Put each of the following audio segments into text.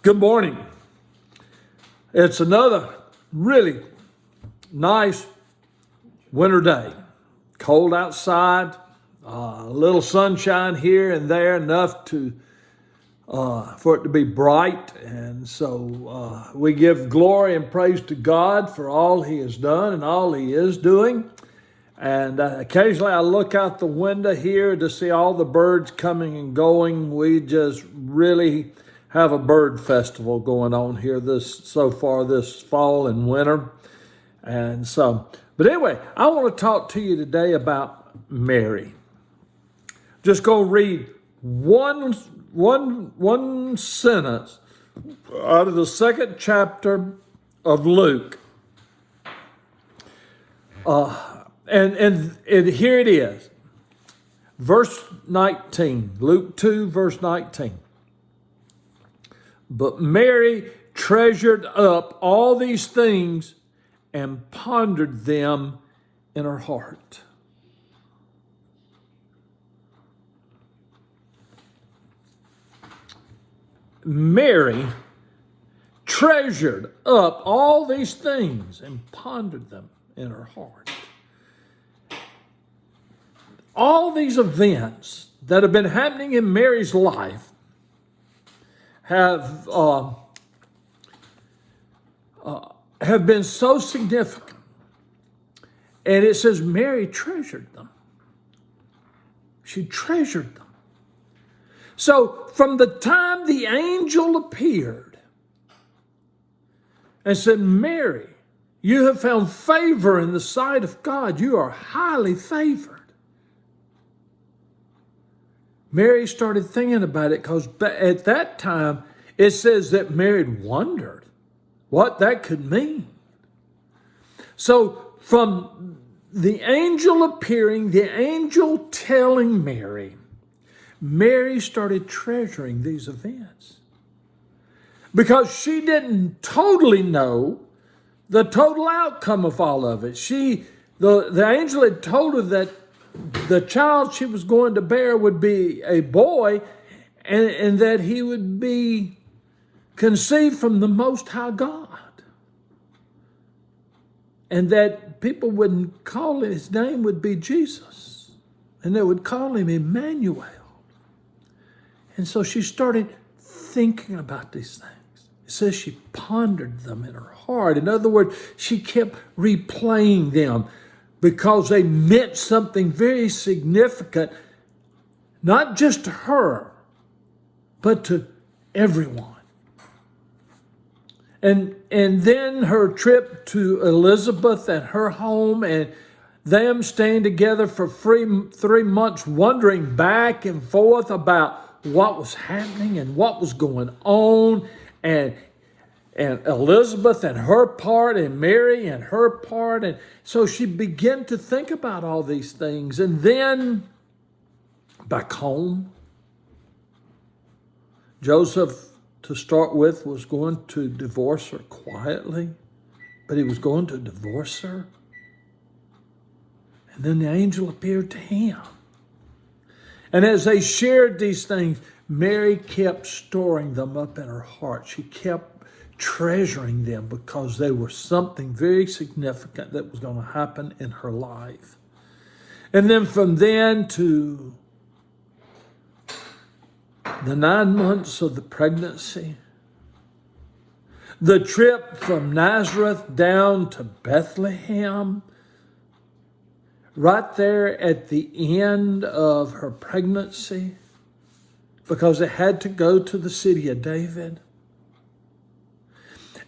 Good morning. It's another really nice winter day. Cold outside, a little sunshine here and there, enough to for it to be bright. And so we give glory and praise to God for all He has done and all He is doing. And occasionally I look out the window here to see all the birds coming and going. We just really have a bird festival going on here so far this fall and winter. And so, but anyway, I want to talk to you today about Mary. Just go read one sentence out of the second chapter of Luke. And here it is. Verse 19, Luke 2, verse 19. But Mary treasured up all these things and pondered them in her heart. Mary treasured up all these things and pondered them in her heart. All these events that have been happening in Mary's life have been so significant. And it says Mary treasured them. She treasured them. So from the time the angel appeared and said, Mary, you have found favor in the sight of God. You are highly favored. Mary started thinking about it because at that time it says that Mary wondered what that could mean. So from the angel appearing, the angel telling Mary, Mary started treasuring these events because she didn't totally know the total outcome of all of it. The angel had told her that the child she was going to bear would be a boy and that he would be conceived from the Most High God. And that people wouldn't call him, his name would be Jesus. And they would call him Emmanuel. And so she started thinking about these things. It says she pondered them in her heart. In other words, she kept replaying them because they meant something very significant, not just to her, but to everyone. And then her trip to Elizabeth and her home and them staying together for 3 months, wondering back and forth about what was happening and what was going on, and Elizabeth and her part, and Mary and her part. And so she began to think about all these things. And then back home, Joseph, to start with, was going to divorce her quietly, but he was going to divorce her. And then the angel appeared to him. And as they shared these things, Mary kept storing them up in her heart. She kept treasuring them because they were something very significant that was going to happen in her life. And then from then to the 9 months of the pregnancy, the trip from Nazareth down to Bethlehem, right there at the end of her pregnancy, because it had to go to the city of David.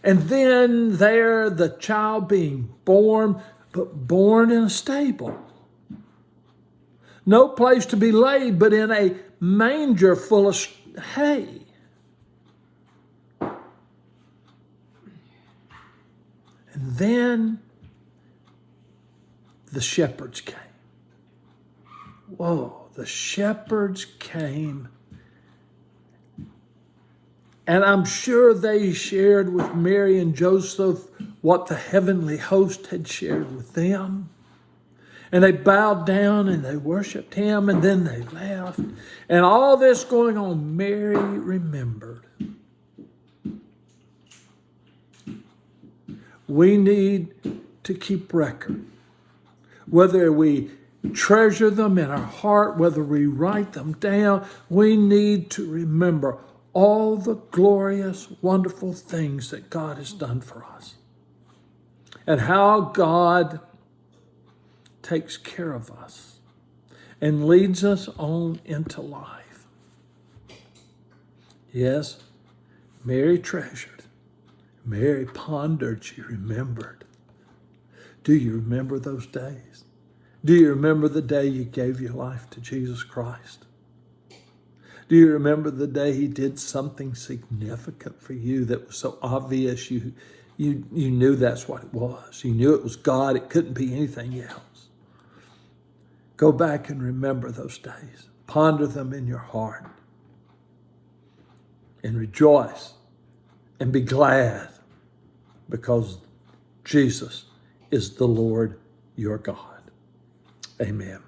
And then there, the child being born, but born in a stable. No place to be laid, but in a manger full of hay. And then the shepherds came. Whoa, the shepherds came. And I'm sure they shared with Mary and Joseph what the heavenly host had shared with them. And they bowed down and they worshiped him, and then they left. And all this going on, Mary remembered we need to keep record. Whether we treasure them in our heart, whether we write them down, we need to remember all the glorious, wonderful things that God has done for us. And how God takes care of us and leads us on into life. Yes, Mary treasured. Mary pondered, she remembered. Do you remember those days? Do you remember the day you gave your life to Jesus Christ? Do you remember the day he did something significant for you that was so obvious you knew that's what it was? You knew it was God. It couldn't be anything else. Go back and remember those days. Ponder them in your heart. And rejoice and be glad because Jesus is the Lord your God. Amen.